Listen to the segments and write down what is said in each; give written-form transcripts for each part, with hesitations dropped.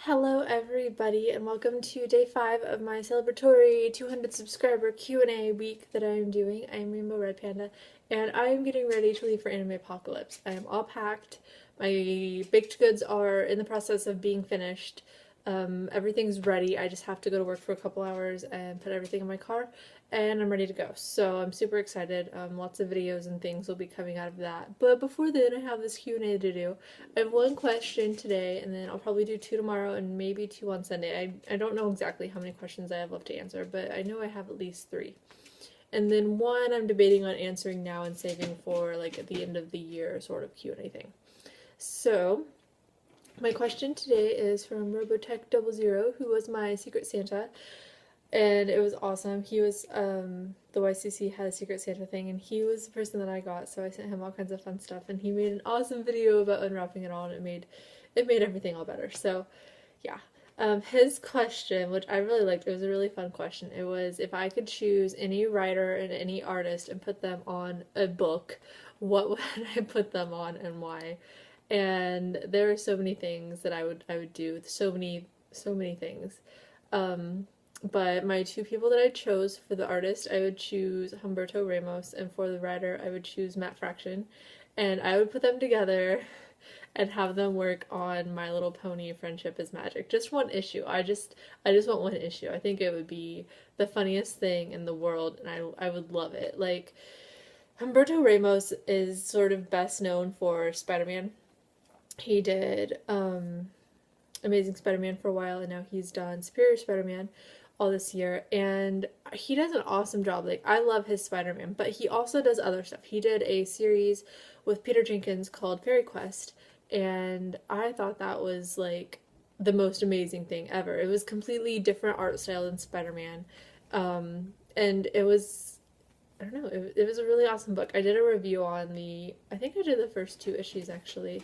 Hello everybody and welcome to day 5 of my celebratory 200 subscriber Q&A week that I am doing. I am Rainbow Red Panda and I am getting ready to leave for Anime Apocalypse. I am all packed. My baked goods are in the process of being finished. Everything's ready. I just have to go to work for a couple hours and put everything in my car and I'm ready to go. So I'm super excited. Lots of videos and things will be coming out of that. But before then, I have this Q&A to do. I have one question today, and then I'll probably do 2 tomorrow and maybe 2 on Sunday. I don't know exactly how many questions I have left to answer, but I know I have at least 3. And then one I'm debating on answering now and saving for like at the end of the year sort of Q&A thing. So my question today is from Robotech00, who was my Secret Santa. And it was awesome. He was, the YCC had a Secret Santa thing, and he was the person that I got, so I sent him all kinds of fun stuff, and he made an awesome video about unwrapping it all, and it made everything all better, so, yeah. His question, which I really liked, it was a really fun question, it was, if I could choose any writer and any artist and put them on a book, what would I put them on, and why? And there are so many things that I would do, so many things. But my 2 people that I chose for the artist, I would choose Humberto Ramos, and for the writer, I would choose Matt Fraction. And I would put them together and have them work on My Little Pony Friendship is Magic. Just one issue. I just want one issue. I think it would be the funniest thing in the world, and I would love it. Like, Humberto Ramos is sort of best known for Spider-Man. He did Amazing Spider-Man for a while, and now he's done Superior Spider-Man all this year, and he does an awesome job. Like, I love his Spider-Man, but he also does other stuff. He did a series with Peter Jenkins called Fairy Quest, and I thought that was like the most amazing thing ever. It was completely different art style than Spider-Man, and it was, I don't know, it was a really awesome book. I did a review on I think I did the first 2 issues actually.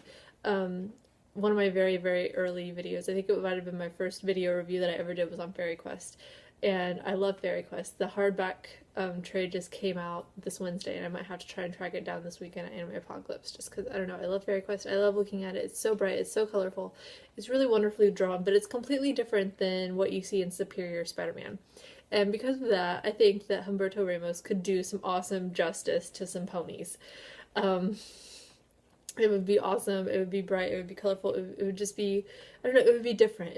One of my very, very early videos. I think it might have been my first video review that I ever did was on Fairy Quest. And I love Fairy Quest. The hardback trade just came out this Wednesday, and I might have to try and track it down this weekend at Anime Apocalypse, just because, I don't know, I love Fairy Quest. I love looking at it. It's so bright, it's so colorful. It's really wonderfully drawn, but it's completely different than what you see in Superior Spider-Man. And because of that, I think that Humberto Ramos could do some awesome justice to some ponies. It would be awesome, it would be bright, it would be colorful, it would just be, I don't know, it would be different.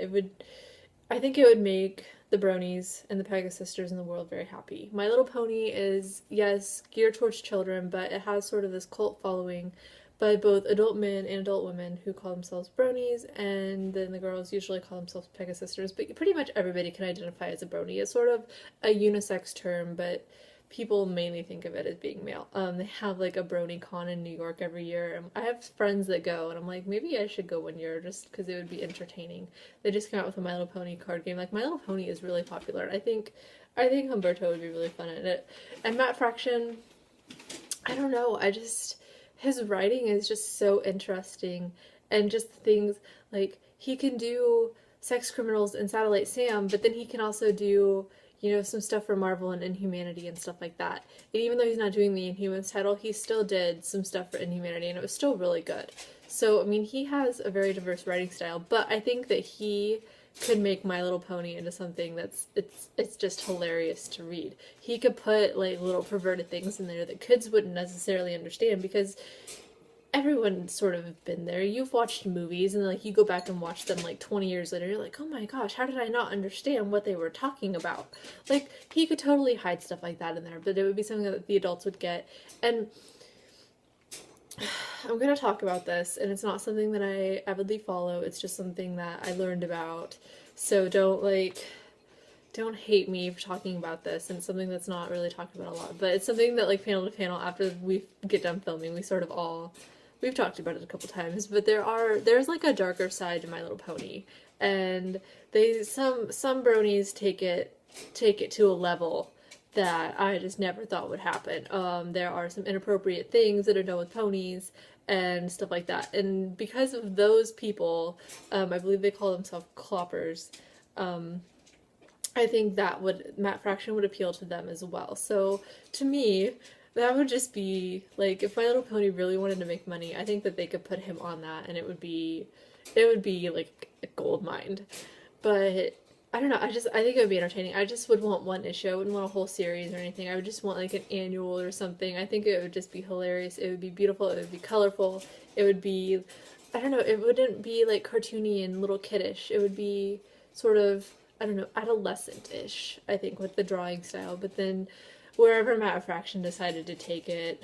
I think it would make the Bronies and the Pegasus Sisters in the world very happy. My Little Pony is, yes, geared towards children, but it has sort of this cult following by both adult men and adult women who call themselves Bronies, and then the girls usually call themselves Pegasus Sisters, but pretty much everybody can identify as a Brony. It's sort of a unisex term, but people mainly think of it as being male. They have like a Brony Con in New York every year. And I have friends that go, and I'm like, maybe I should go one year just because it would be entertaining. They just came out with a My Little Pony card game. Like, My Little Pony is really popular. I think Humberto would be really fun in it. And Matt Fraction, I don't know. His writing is just so interesting, and just things like he can do Sex Criminals and Satellite Sam, but then he can also do, you know, some stuff for Marvel and Inhumanity and stuff like that. And even though he's not doing the Inhumans title, he still did some stuff for Inhumanity, and it was still really good. So, I mean, he has a very diverse writing style, but I think that he could make My Little Pony into something it's just hilarious to read. He could put, like, little perverted things in there that kids wouldn't necessarily understand, because everyone's sort of been there. You've watched movies, and like you go back and watch them like 20 years later, you're like, oh my gosh, how did I not understand what they were talking about? Like, he could totally hide stuff like that in there, but it would be something that the adults would get. And I'm gonna talk about this, and it's not something that I avidly follow, it's just something that I learned about. So don't hate me for talking about this, and it's something that's not really talked about a lot, but it's something that, like, panel to panel, after we get done filming, we've talked about it a couple times, but there's like a darker side to My Little Pony, and some bronies take it to a level that I just never thought would happen. There are some inappropriate things that are done with ponies and stuff like that, and because of those people, I believe they call themselves cloppers, I think that Matt Fraction would appeal to them as well. So to me, that would just be, like, if My Little Pony really wanted to make money, I think that they could put him on that, and it would be like a gold mine. But I don't know. I think it would be entertaining. I just would want one issue. I wouldn't want a whole series or anything. I would just want like an annual or something. I think it would just be hilarious. It would be beautiful. It would be colorful. It would be, I don't know. It wouldn't be like cartoony and little kiddish. It would be sort of, I don't know, adolescent-ish, I think, with the drawing style. But then wherever Matt Fraction decided to take it,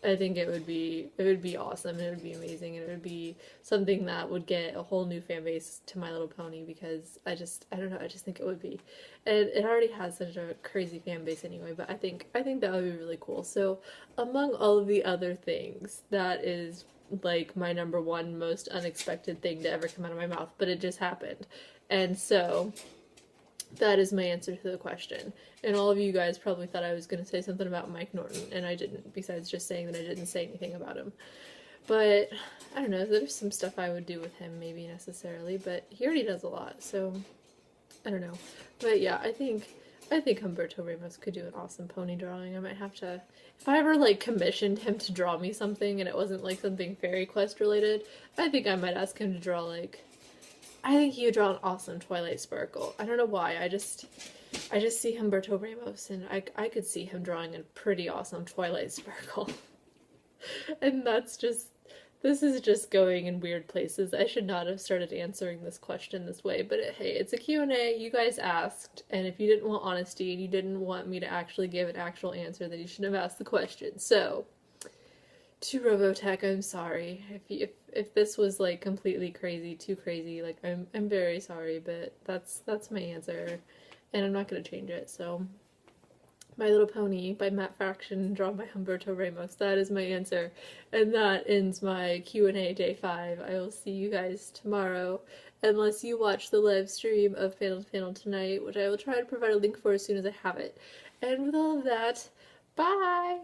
I think it would be awesome. It would be amazing, and it would be something that would get a whole new fan base to My Little Pony because I don't know, I just think it would be. And it already has such a crazy fan base anyway, but I think that would be really cool. So, among all of the other things, that is like my number one most unexpected thing to ever come out of my mouth, but it just happened. And so, that is my answer to the question. And all of you guys probably thought I was going to say something about Mike Norton, and I didn't, besides just saying that I didn't say anything about him. But, I don't know, there's some stuff I would do with him, maybe necessarily, but he already does a lot, so, I don't know. But yeah, I think Humberto Ramos could do an awesome pony drawing. I might have to, if I ever, like, commissioned him to draw me something, and it wasn't, like, something Fairy Quest related, I think I might ask him to draw, like, I think he would draw an awesome Twilight Sparkle. I don't know why. I just see Humberto Ramos, and I could see him drawing a pretty awesome Twilight Sparkle. And this is just going in weird places. I should not have started answering this question this way, but hey, it's a Q&A. You guys asked, and if you didn't want honesty and you didn't want me to actually give an actual answer, then you shouldn't have asked the question. So, to Robotech, I'm sorry. If this was like completely crazy, too crazy, like I'm very sorry, but that's my answer, and I'm not gonna change it. So, My Little Pony by Matt Fraction, drawn by Humberto Ramos. That is my answer, and that ends my Q&A day 5. I will see you guys tomorrow, unless you watch the live stream of Panel to Panel tonight, which I will try to provide a link for as soon as I have it. And with all of that, bye.